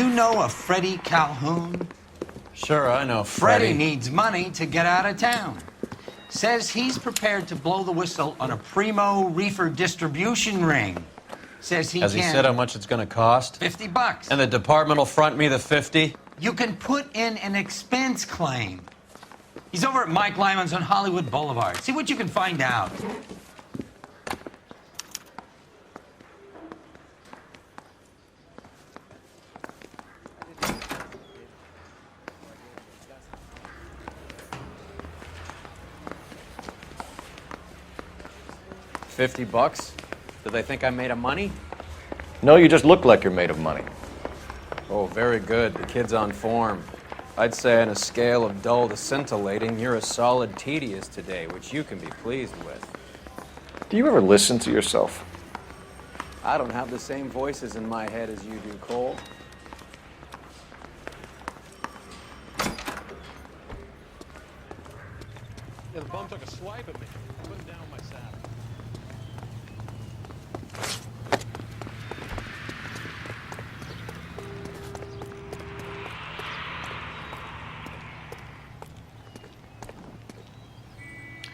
you know a Freddie Calhoun? Sure, I know Freddie needs money to get out of town. Says he's prepared to blow the whistle on a primo reefer distribution ring. Says he Has he said how much it's going to cost? $50. And the department will front me the 50? You can put in an expense claim. He's over at Mike Lyman's on Hollywood Boulevard. See what you can find out. $50? Do they think I'm made of money? No, you just look like you're made of money. Oh, very good. The kid's on form. I'd say on a scale of dull to scintillating, you're a solid tedious today, which you can be pleased with. Do you ever listen to yourself? I don't have the same voices in my head as you do, Cole. Yeah, the bum took a swipe at me. I put him down with my saddle.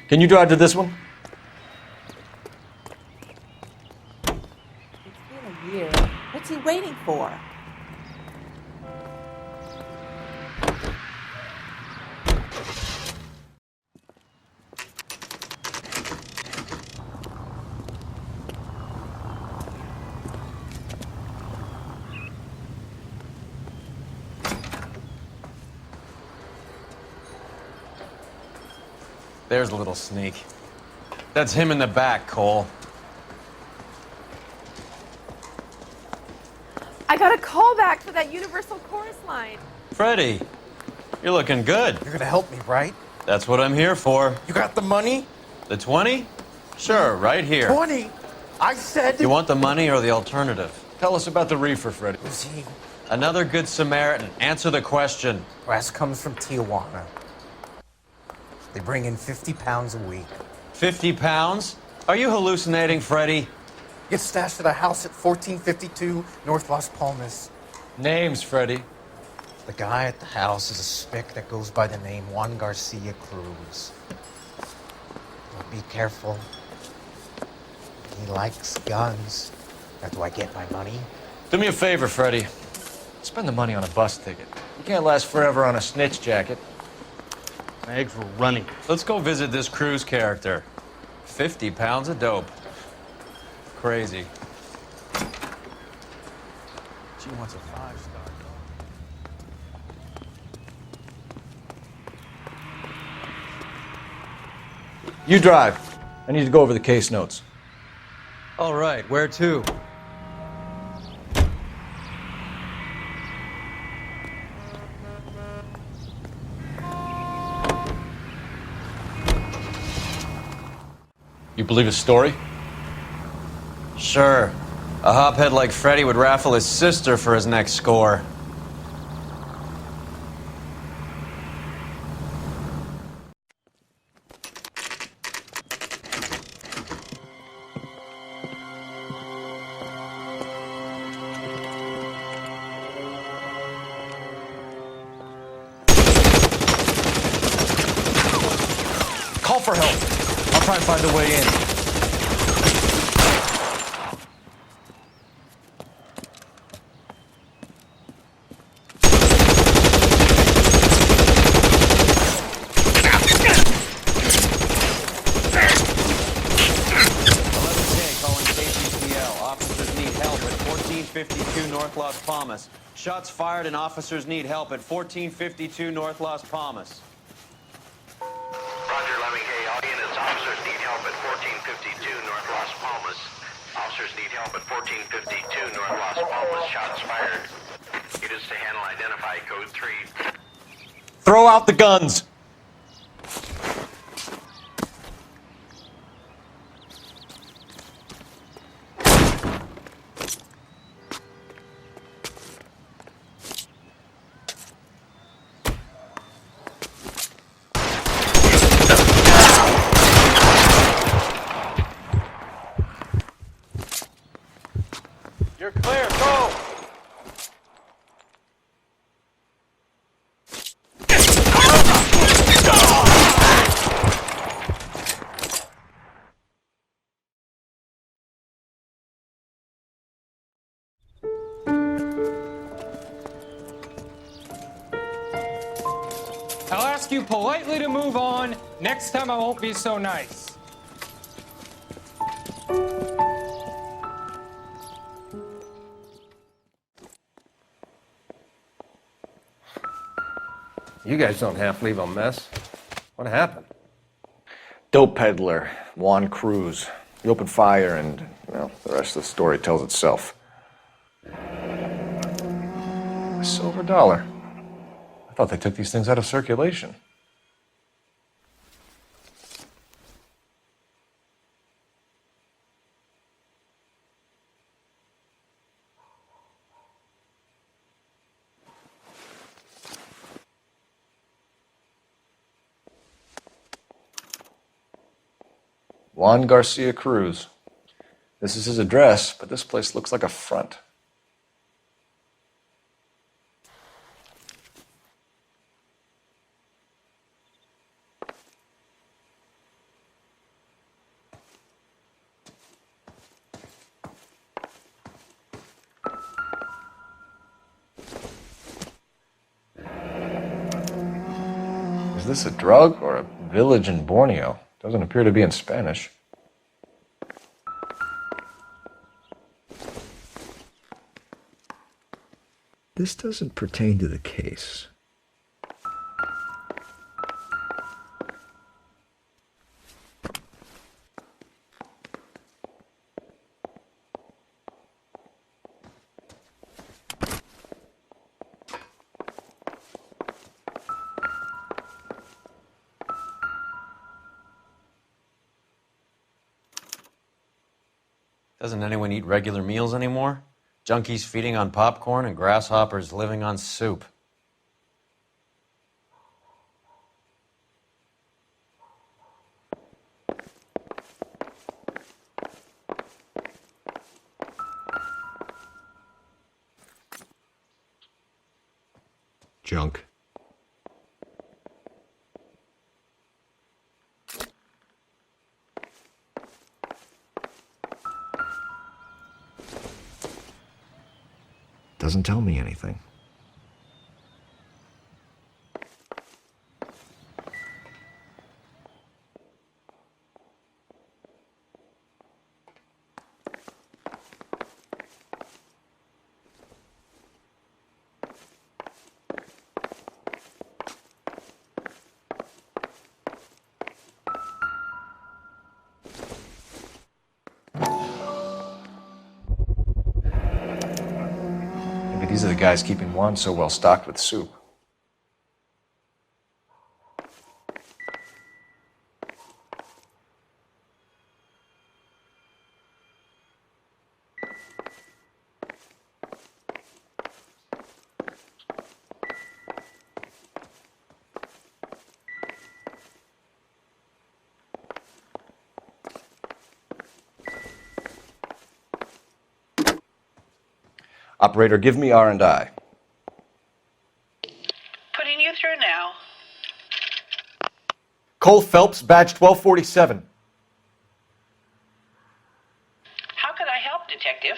Can you drive to this one? It's been a year. What's he waiting for? There's a little sneak. That's him in the back, Cole. I got a call back for that Universal Chorus line. Freddie, you're looking good. You're gonna help me, right? That's what I'm here for. You got the money? The 20? Sure, right here. 20? I said... You want the money or the alternative? Tell us about the reefer, Freddie. Was he... Another good Samaritan. Answer the question. Brass comes from Tijuana. They bring in 50 pounds a week. 50 pounds? Are you hallucinating, Freddie? Gets stashed at a house at 1452 North Las Palmas. Names, Freddie. The guy at the house is a spick that goes by the name Juan Garcia Cruz. Well, be careful. He likes guns. Now, do I get my money? Do me a favor, Freddie. Spend the money on a bus ticket. You can't last forever on a snitch jacket. My eggs were running. Let's go visit this Cruz character. 50 pounds of dope. Crazy. She wants a 5-star. You drive. I need to go over the case notes. All right, where to? You believe his story? Sure. A hophead like Freddie would raffle his sister for his next score. Call for help. I'll try and find a way in. North Las Palmas. Shots fired and officers need help at 1452 North Las Palmas. Roger, Lemming. Hey, all units, officers need help at 1452 North Las Palmas. Officers need help at 1452 North Las Palmas. Shots fired. Units to handle identify code 3. Throw out the guns. You're clear, go! you politely to move on. Next time I won't be so nice. You guys don't half leave a mess. What happened? Dope peddler, Juan Cruz. He opened fire and, well, the rest of the story tells itself. A silver dollar. I thought they took these things out of circulation. Juan Garcia Cruz. This is his address, but this place looks like a front. Is this a drug or a village in Borneo? Doesn't appear to be in Spanish. This doesn't pertain to the case. Doesn't anyone eat regular meals anymore? Junkies feeding on popcorn and grasshoppers living on soup. Junk. Doesn't tell me anything. These are the guys keeping Juan so well stocked with soup. Operator, give me R&I. Putting you through now. Cole Phelps, badge 1247. How could I help, Detective?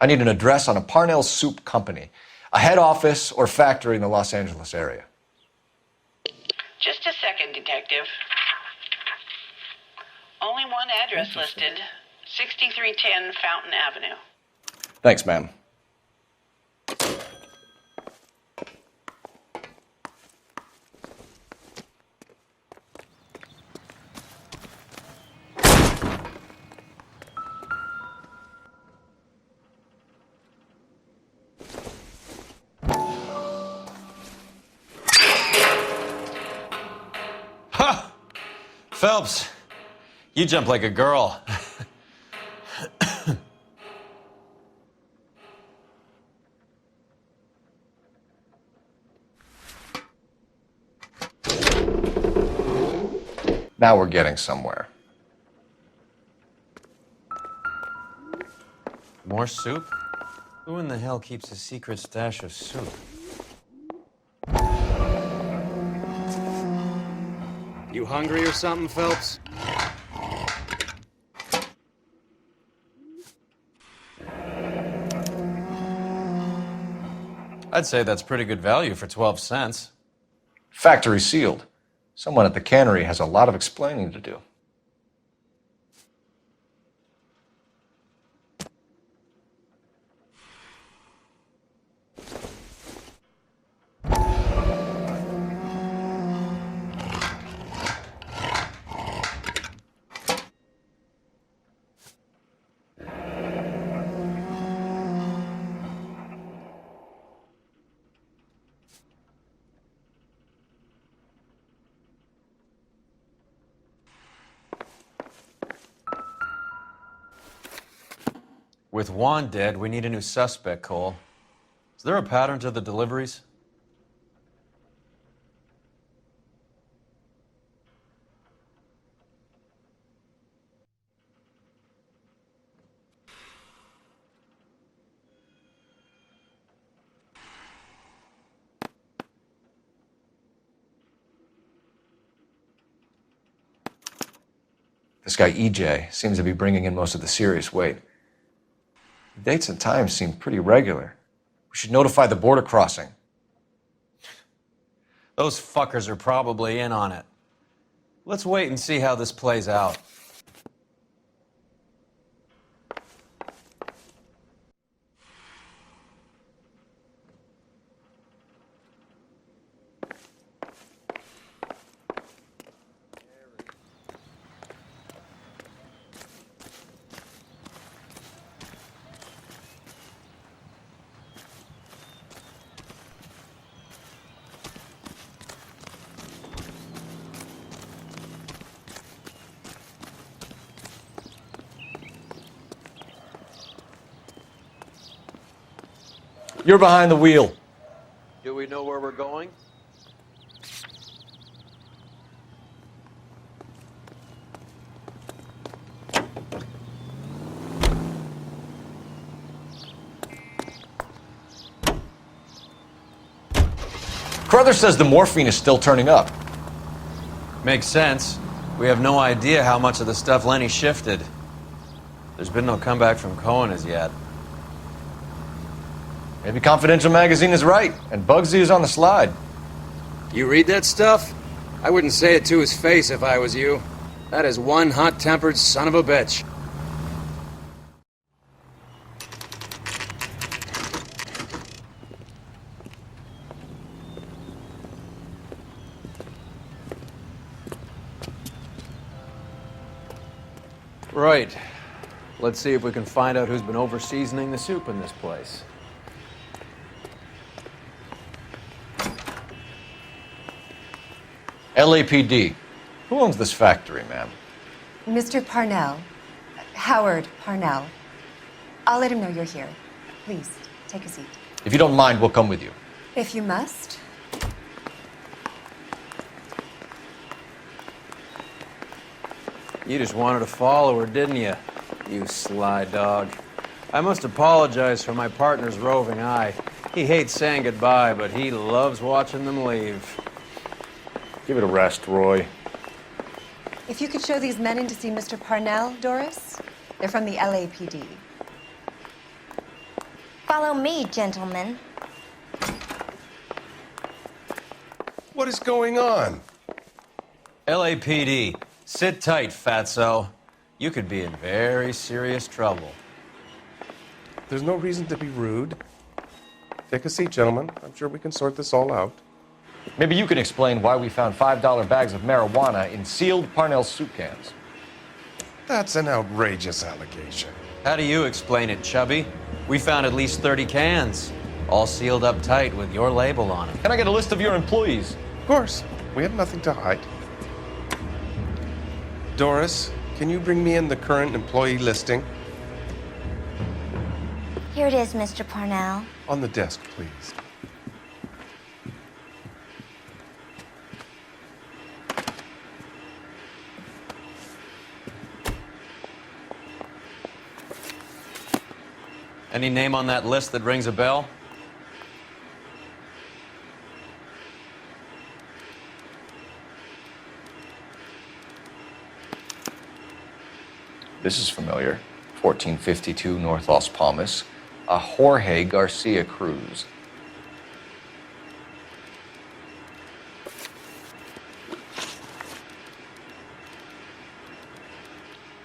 I need an address on a Parnell Soup Company, a head office or factory in the Los Angeles area. Just a second, Detective. Only one address listed. 6310 Fountain Avenue. Thanks, ma'am. Ha! Phelps, you jump like a girl. Now we're getting somewhere. More soup? Who in the hell keeps a secret stash of soup? You hungry or something, Phelps? I'd say that's pretty good value for 12 cents. Factory sealed. Someone at the cannery has a lot of explaining to do. With Juan dead, we need a new suspect, Cole. Is there a pattern to the deliveries? This guy EJ seems to be bringing in most of the serious weight. The dates and times seem pretty regular. We should notify the border crossing. Those fuckers are probably in on it. Let's wait and see how this plays out. You're behind the wheel. Do we know where we're going? Crothers says the morphine is still turning up. Makes sense. We have no idea how much of the stuff Lenny shifted. There's been no comeback from Cohen as yet. Maybe Confidential Magazine is right, and Bugsy is on the slide. You read that stuff? I wouldn't say it to his face if I was you. That is one hot-tempered son of a bitch. Right. Let's see if we can find out who's been over-seasoning the soup in this place. LAPD. Who owns this factory, ma'am? Mr. Parnell. Howard Parnell. I'll let him know you're here. Please, take a seat. If you don't mind, we'll come with you. If you must. You just wanted a follower, didn't you? You sly dog. I must apologize for my partner's roving eye. He hates saying goodbye, but he loves watching them leave. Give it a rest, Roy. If you could show these men in to see Mr. Parnell, Doris. They're from the LAPD. Follow me, gentlemen. What is going on? LAPD, sit tight, fatso. You could be in very serious trouble. There's no reason to be rude. Take a seat, gentlemen. I'm sure we can sort this all out. Maybe you can explain why we found $5 bags of marijuana in sealed Parnell soup cans. That's an outrageous allegation. How do you explain it, Chubby? We found at least 30 cans, all sealed up tight with your label on them. Can I get a list of your employees? Of course. We have nothing to hide. Doris, can you bring me in the current employee listing? Here it is, Mr. Parnell. On the desk, please. Any name on that list that rings a bell? This is familiar. 1452 North Las Palmas. A Jorge Garcia Cruz.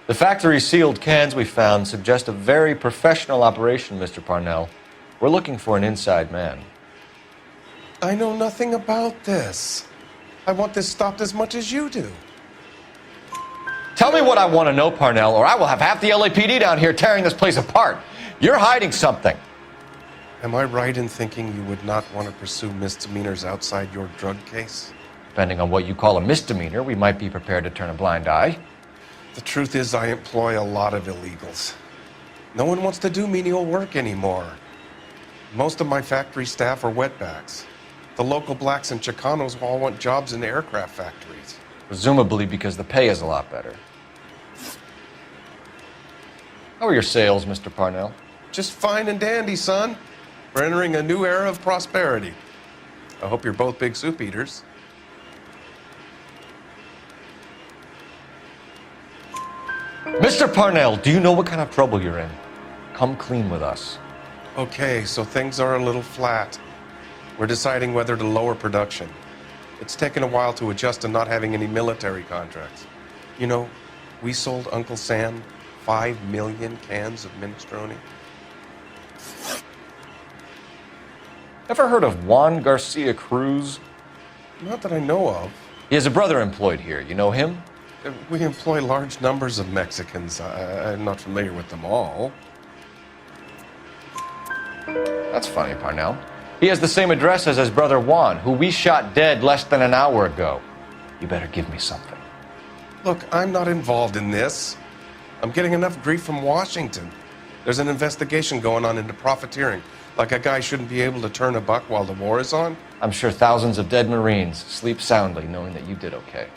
The factory sealed cans we found suggest a very professional operation, Mr. Parnell. We're looking for an inside man. I know nothing about this. I want this stopped as much as you do. Tell me what I want to know, Parnell, or I will have half the LAPD down here tearing this place apart. You're hiding something. Am I right in thinking you would not want to pursue misdemeanors outside your drug case? Depending on what you call a misdemeanor, we might be prepared to turn a blind eye. The truth is, I employ a lot of illegals. No one wants to do menial work anymore. Most of my factory staff are wetbacks. The local blacks and Chicanos all want jobs in aircraft factories. Presumably because the pay is a lot better. How are your sales, Mr. Parnell? Just fine and dandy, son. We're entering a new era of prosperity. I hope you're both big soup eaters. Mr. Parnell, do you know what kind of trouble you're in? Come clean with us. Okay, so things are a little flat. We're deciding whether to lower production. It's taken a while to adjust to not having any military contracts. You know, we sold Uncle Sam 5 million cans of minestrone. Ever heard of Juan Garcia Cruz? Not that I know of. He has a brother employed here. You know him? We employ large numbers of Mexicans. I'm not familiar with them all. That's funny, Parnell. He has the same address as his brother Juan, who we shot dead less than an hour ago. You better give me something. Look, I'm not involved in this. I'm getting enough grief from Washington. There's an investigation going on into profiteering. Like a guy shouldn't be able to turn a buck while the war is on. I'm sure thousands of dead Marines sleep soundly knowing that you did okay.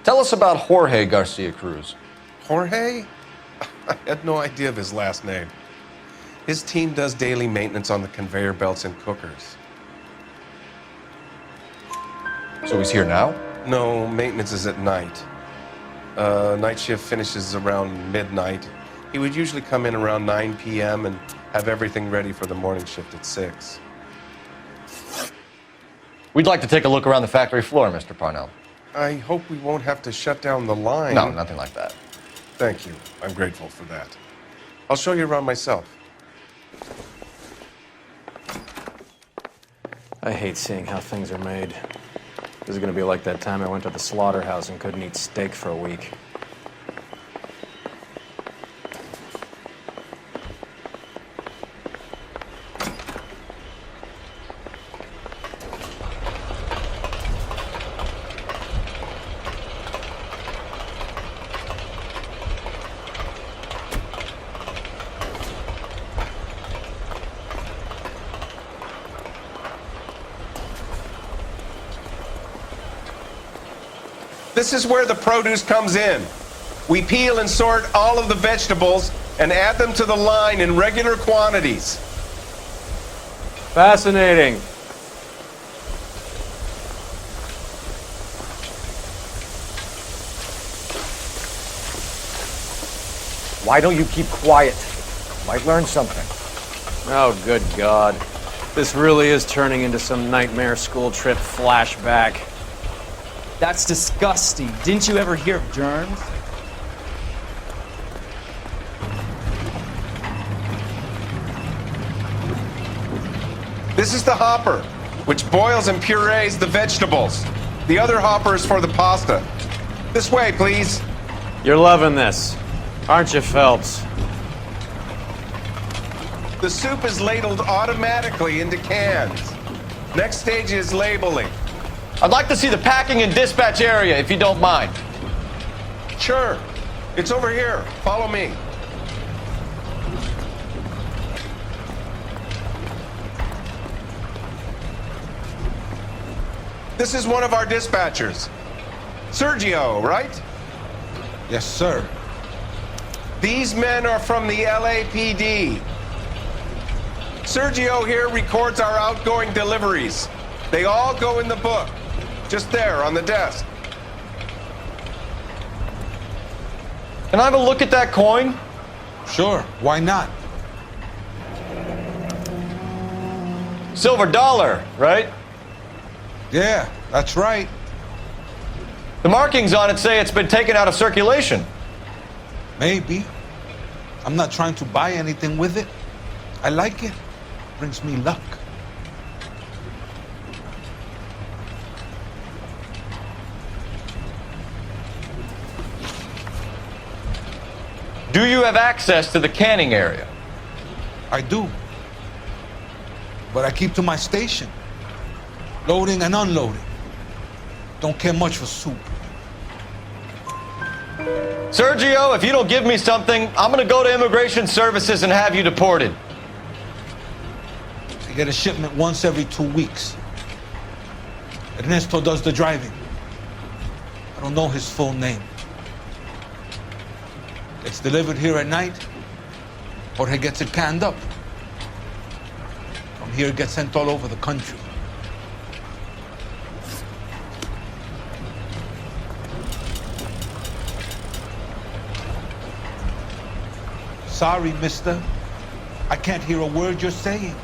Tell us about Jorge Garcia Cruz. Jorge? I had no idea of his last name. His team does daily maintenance on the conveyor belts and cookers. So he's here now? No, maintenance is at night. Night shift finishes around midnight. He would usually come in around 9 p.m. and have everything ready for the morning shift at 6. We'd like to take a look around the factory floor, Mr. Parnell. I hope we won't have to shut down the line. No, nothing like that. Thank you. I'm grateful for that. I'll show you around myself. I hate seeing how things are made. This is going to be like that time I went to the slaughterhouse and couldn't eat steak for a week. This is where the produce comes in. We peel and sort all of the vegetables and add them to the line in regular quantities. Fascinating. Why don't you keep quiet? Might learn something. Oh, good God. This really is turning into some nightmare school trip flashback. That's disgusting. Didn't you ever hear of germs? This is the hopper, which boils and purees the vegetables. The other hopper is for the pasta. This way, please. You're loving this, aren't you, Phelps? The soup is ladled automatically into cans. Next stage is labeling. I'd like to see the packing and dispatch area, if you don't mind. Sure. It's over here. Follow me. This is one of our dispatchers. Sergio, right? Yes, sir. These men are from the LAPD. Sergio here records our outgoing deliveries. They all go in the book. Just there, on the desk. Can I have a look at that coin? Sure, why not? Silver dollar, right? Yeah, that's right. The markings on it say it's been taken out of circulation. Maybe. I'm not trying to buy anything with it. I like it. Brings me luck. Do you have access to the canning area? I do. But I keep to my station. Loading and unloading. Don't care much for soup. Sergio, if you don't give me something, I'm gonna go to Immigration Services and have you deported. I get a shipment once every 2 weeks. Ernesto does the driving. I don't know his full name. It's delivered here at night, or he gets it canned up. From here, it gets sent all over the country. Sorry, mister. I can't hear a word you're saying.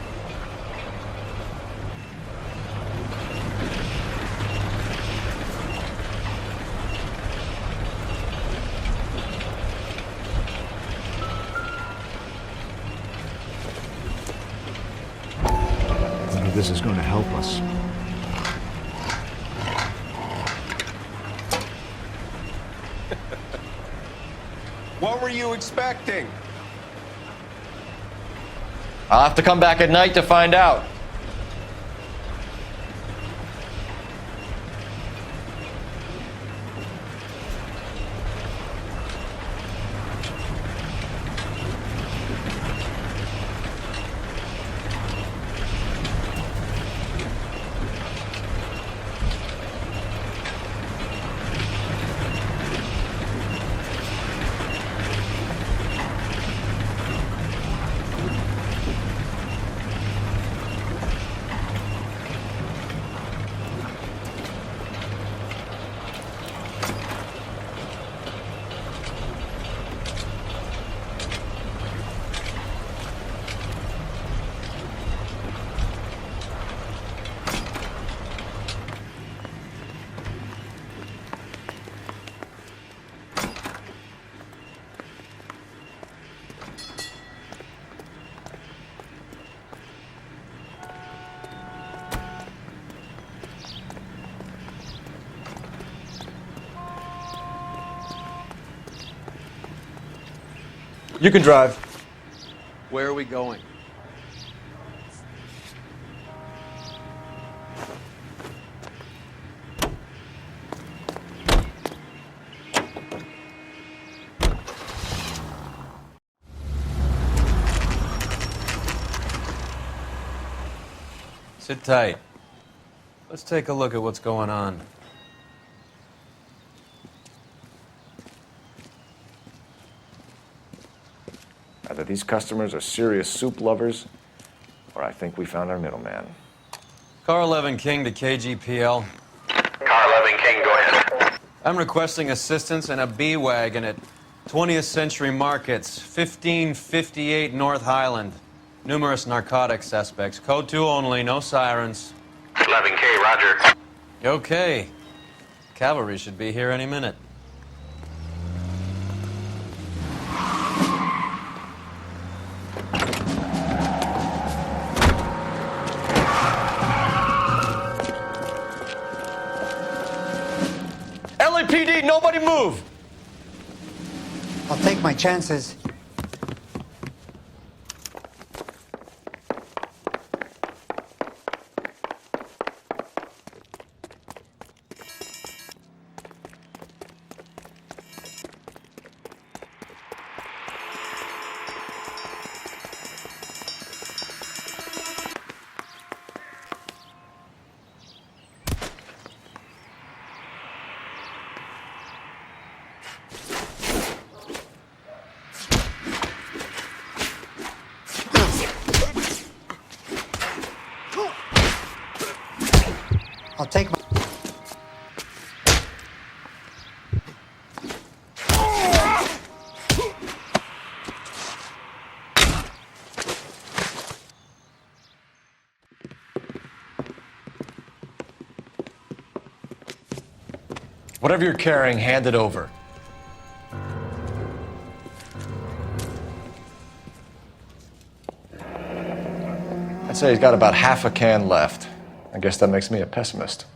This is going to help us. What were you expecting? I'll have to come back at night to find out. You can drive. Where are we going? Sit tight. Let's take a look at what's going on. Either these customers are serious soup lovers, or I think we found our middleman. Car 11 King to KGPL. Car 11 King, go ahead. I'm requesting assistance in a B-Wagon at 20th Century Markets, 1558 North Highland. Numerous narcotic suspects. Code 2 only, no sirens. 11K, roger. Okay. Cavalry should be here any minute. LAPD, nobody move! I'll take my chances. Whatever you're carrying, hand it over. I'd say he's got about half a can left. I guess that makes me a pessimist.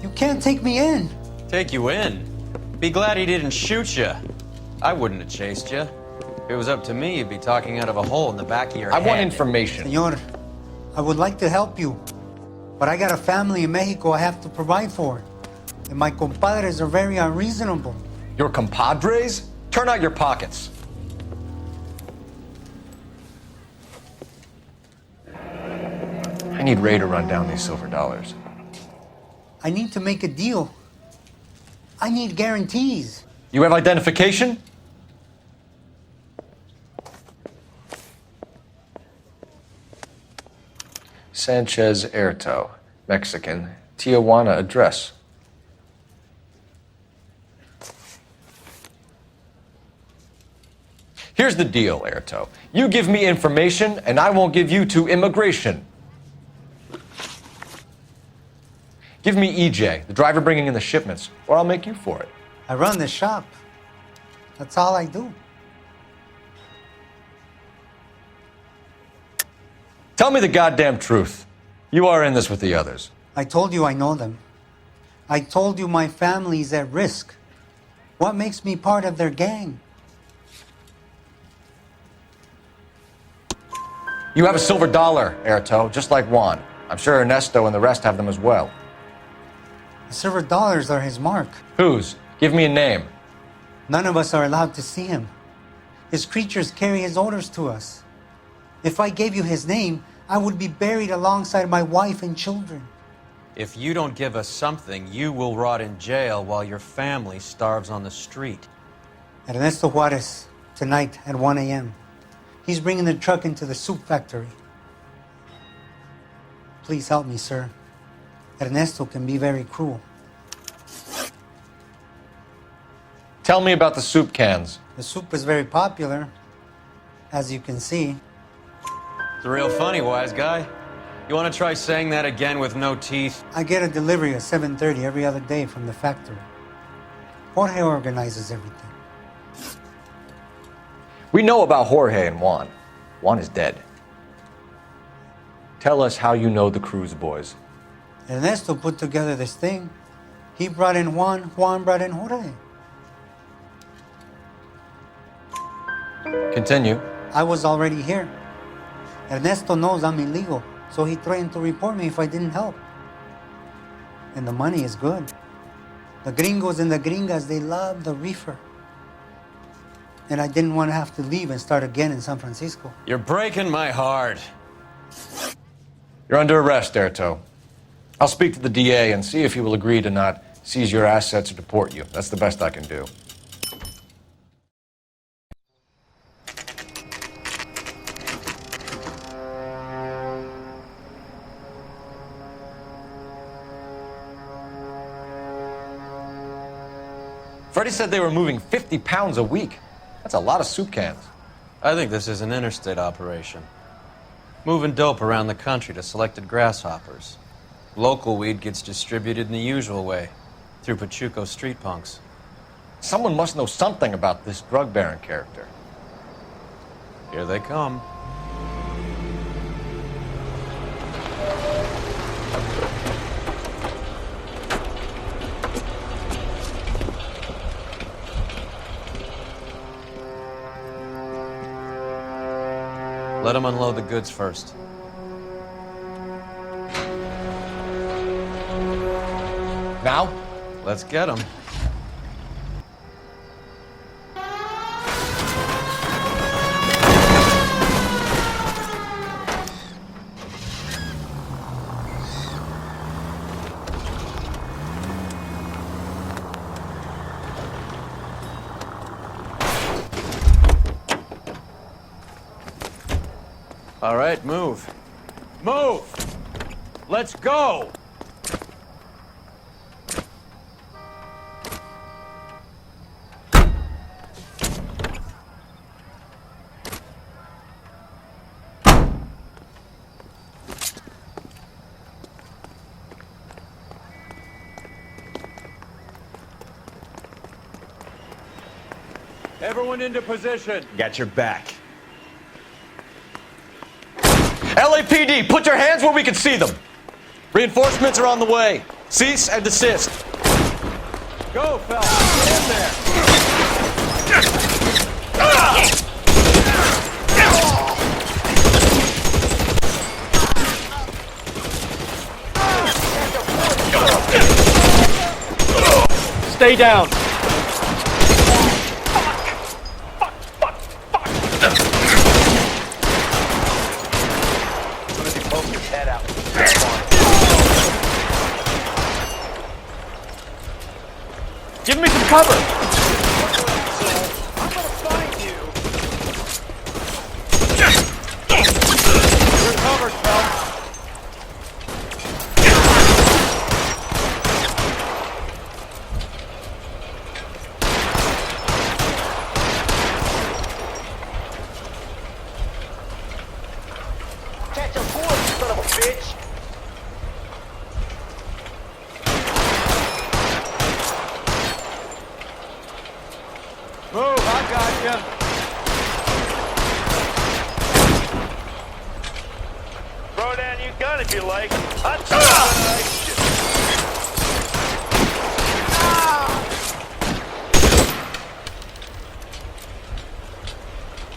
You can't take me in. Take you in? Be glad he didn't shoot you. I wouldn't have chased you. If it was up to me, you'd be talking out of a hole in the back of your head. I want information. Senor, I would like to help you, but I got a family in Mexico I have to provide for. And my compadres are very unreasonable. Your compadres? Turn out your pockets. I need Ray to run down these silver dollars. I need to make a deal. I need guarantees. You have identification? Sanchez Erto, Mexican, Tijuana address. Here's the deal, Erto. You give me information, and I won't give you to immigration. Give me EJ, the driver bringing in the shipments, or I'll make you for it. I run the shop. That's all I do. Tell me the goddamn truth. You are in this with the others. I told you I know them. I told you my family's at risk. What makes me part of their gang? You have a silver dollar, Erto, just like Juan. I'm sure Ernesto and the rest have them as well. The silver dollars are his mark. Whose? Give me a name. None of us are allowed to see him. His creatures carry his orders to us. If I gave you his name, I would be buried alongside my wife and children. If you don't give us something, you will rot in jail while your family starves on the street. Ernesto Juarez, tonight at 1 a.m. He's bringing the truck into the soup factory. Please help me, sir. Ernesto can be very cruel. Tell me about the soup cans. The soup is very popular, as you can see. It's real funny, wise guy. You want to try saying that again with no teeth? I get a delivery at 7:30 every other day from the factory. Jorge organizes everything. We know about Jorge and Juan. Juan is dead. Tell us how you know the Cruz boys. Ernesto put together this thing. He brought in Juan, Juan brought in Jorge. Continue. I was already here. Ernesto knows I'm illegal, so he threatened to report me if I didn't help. And the money is good. The gringos and the gringas, they love the reefer. And I didn't want to have to leave and start again in San Francisco. You're breaking my heart. You're under arrest, Erto. I'll speak to the DA and see if he will agree to not seize your assets or deport you. That's the best I can do. Freddie said they were moving 50 pounds a week. That's a lot of soup cans. I think this is an interstate operation. Moving dope around the country to selected grasshoppers. Local weed gets distributed in the usual way, through Pachuco street punks. Someone must know something about this drug baron character. Here they come. Let them unload the goods first. Now? Let's get them. All right, move. Move! Let's go! Everyone into position. Got your back. LAPD, put your hands where we can see them. Reinforcements are on the way. Cease and desist. Go, fellas. Get in there. Stay down. Give me some cover! I'm gonna find you! You're covered, pal. Catch a bullet, son of a bitch! Move, I got you. Throw down your gun if you like.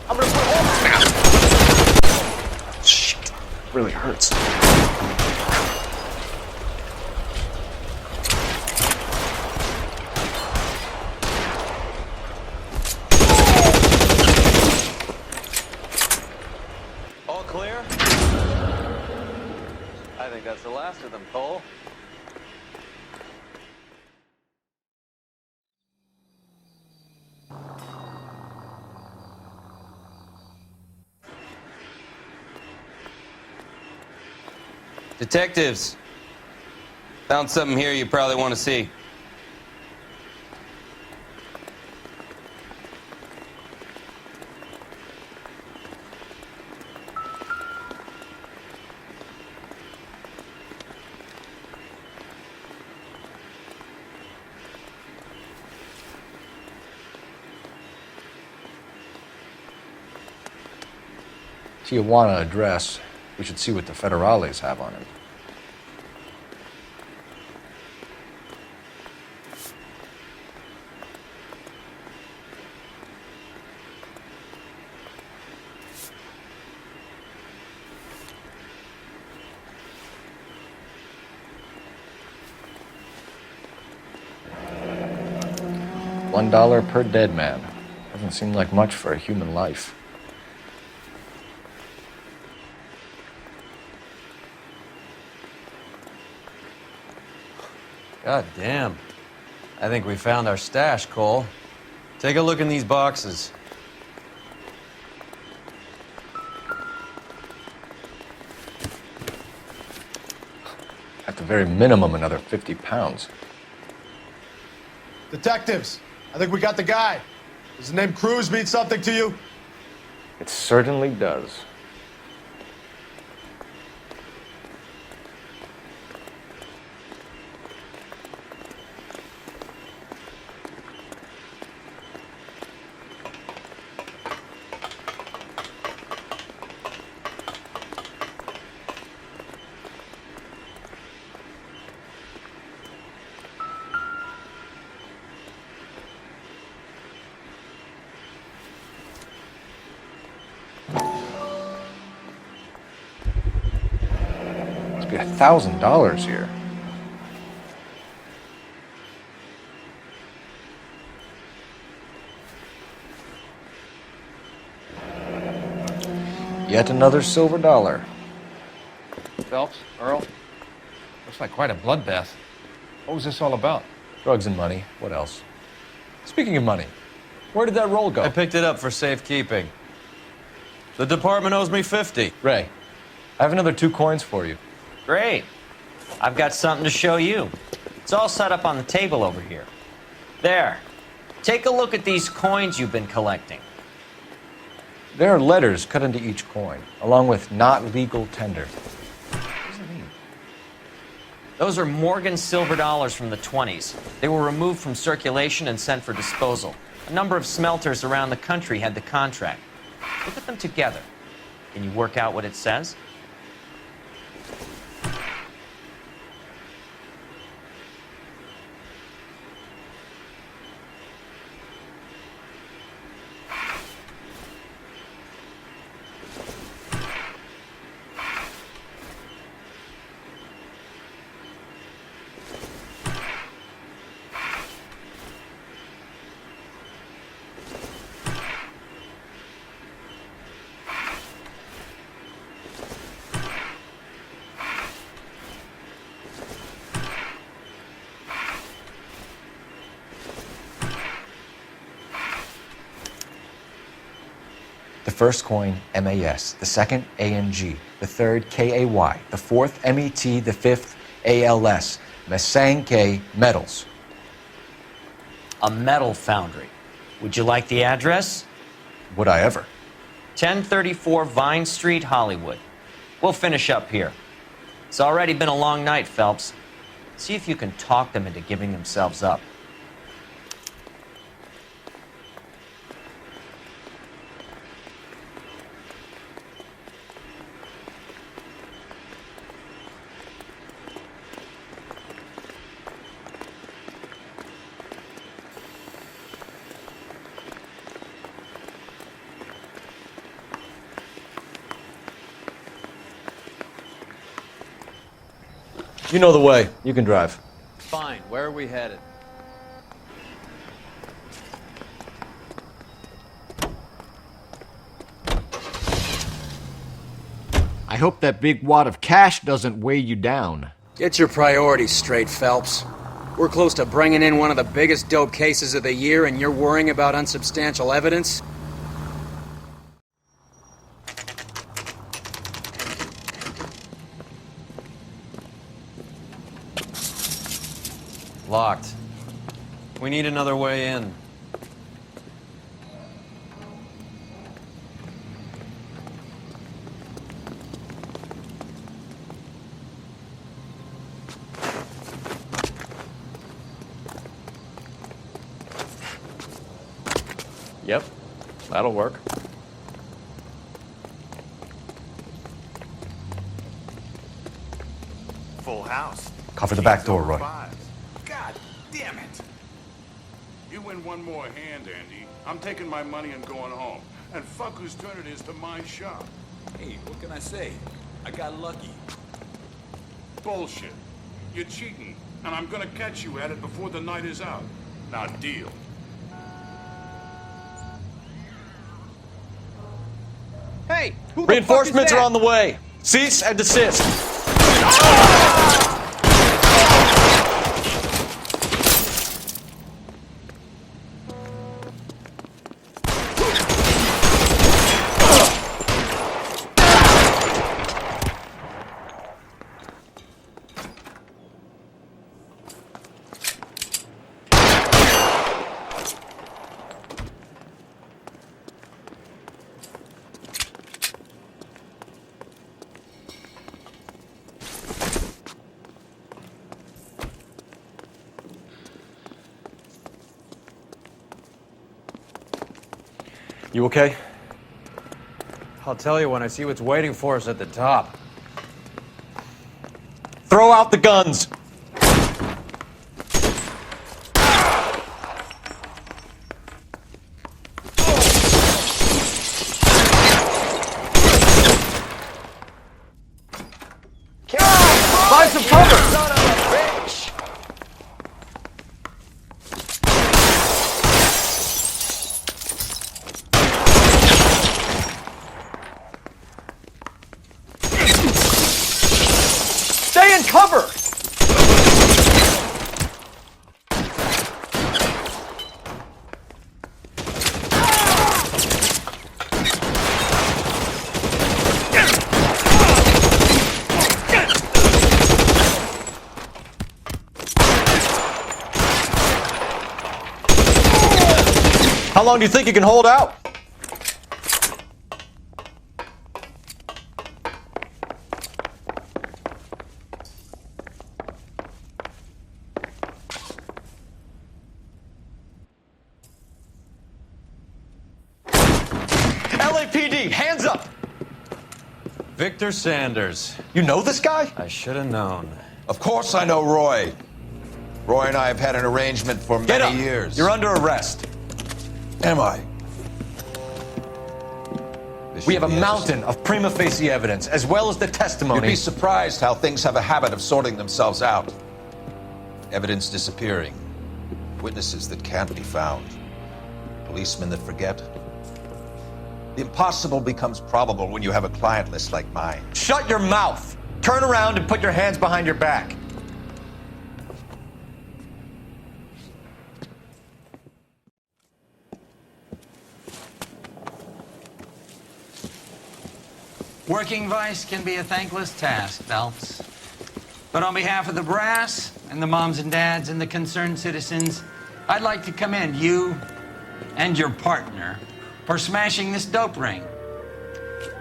I'm gonna put Shit. Really hurts. All clear? I think that's the last of them, Cole. Detectives, found something here you probably want to see. Tijuana address. We should see what the federales have on it. $1 per dead man. Doesn't seem like much for a human life. God damn. I think we found our stash, Cole. Take a look in these boxes. At the very minimum, another 50 pounds. Detectives, I think we got the guy. Does the name Cruz mean something to you? It certainly does. Must be $1,000 here. Yet another silver dollar. Phelps, Earl, looks like quite a bloodbath. What was this all about? Drugs and money. What else? Speaking of money, where did that roll go? I picked it up for safekeeping. The department owes me 50. Ray, I have another 2 coins for you. Great. I've got something to show you. It's all set up on the table over here. There. Take a look at these coins you've been collecting. There are letters cut into each coin, along with not legal tender. Those are Morgan silver dollars from the 20s. They were removed from circulation and sent for disposal. A number of smelters around the country had the contract. Look at them together. Can you work out what it says? The first coin, MAS. The second, ANG. The third, KAY. The fourth, MET. The fifth, ALS. Masanke Metals. A metal foundry. Would you like the address? Would I ever? 1034 Vine Street, Hollywood. We'll finish up here. It's already been a long night, Phelps. See if you can talk them into giving themselves up. You know the way. You can drive. Fine. Where are we headed? I hope that big wad of cash doesn't weigh you down. Get your priorities straight, Phelps. We're close to bringing in one of the biggest dope cases of the year, and you're worrying about unsubstantial evidence? Locked. We need another way in. Yep, that'll work. Full house. Cover the back door, Roy. God damn it! You win one more hand, Andy. I'm taking my money and going home. And fuck whose turn it is to my shop. Hey, what can I say? I got lucky. Bullshit. You're cheating, and I'm gonna catch you at it before the night is out. Now deal. Hey, who the Reinforcements fuck is are on the way. Cease and desist. You okay? I'll tell you when I see what's waiting for us at the top. Throw out the guns. Find some cover! Son of a bitch! Stay in cover! How long do you think you can hold out? Victor Sanders. You know this guy? I should have known. Of course I know Roy. Roy and I have had an arrangement for Get up. many years. You're under arrest. Am I? We have a mountain of prima facie evidence, as well as the testimony. You'd be surprised how things have a habit of sorting themselves out. Evidence disappearing. Witnesses that can't be found. Policemen that forget. The impossible becomes probable when you have a client list like mine. Shut your mouth! Turn around and put your hands behind your back. Working vice can be a thankless task, Phelps. But on behalf of the brass and the moms and dads and the concerned citizens, I'd like to commend you and your partner for smashing this dope ring.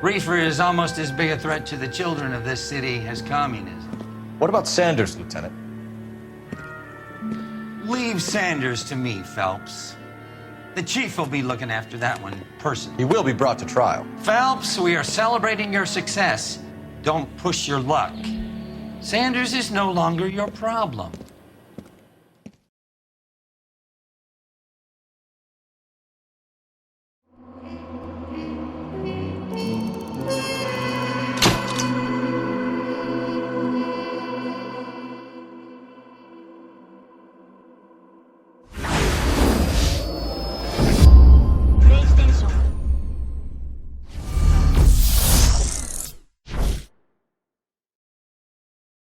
Reefer is almost as big a threat to the children of this city as communism. What about Sanders, Lieutenant? Leave Sanders to me, Phelps. The chief will be looking after that one personally. He will be brought to trial. Phelps, we are celebrating your success. Don't push your luck. Sanders is no longer your problem.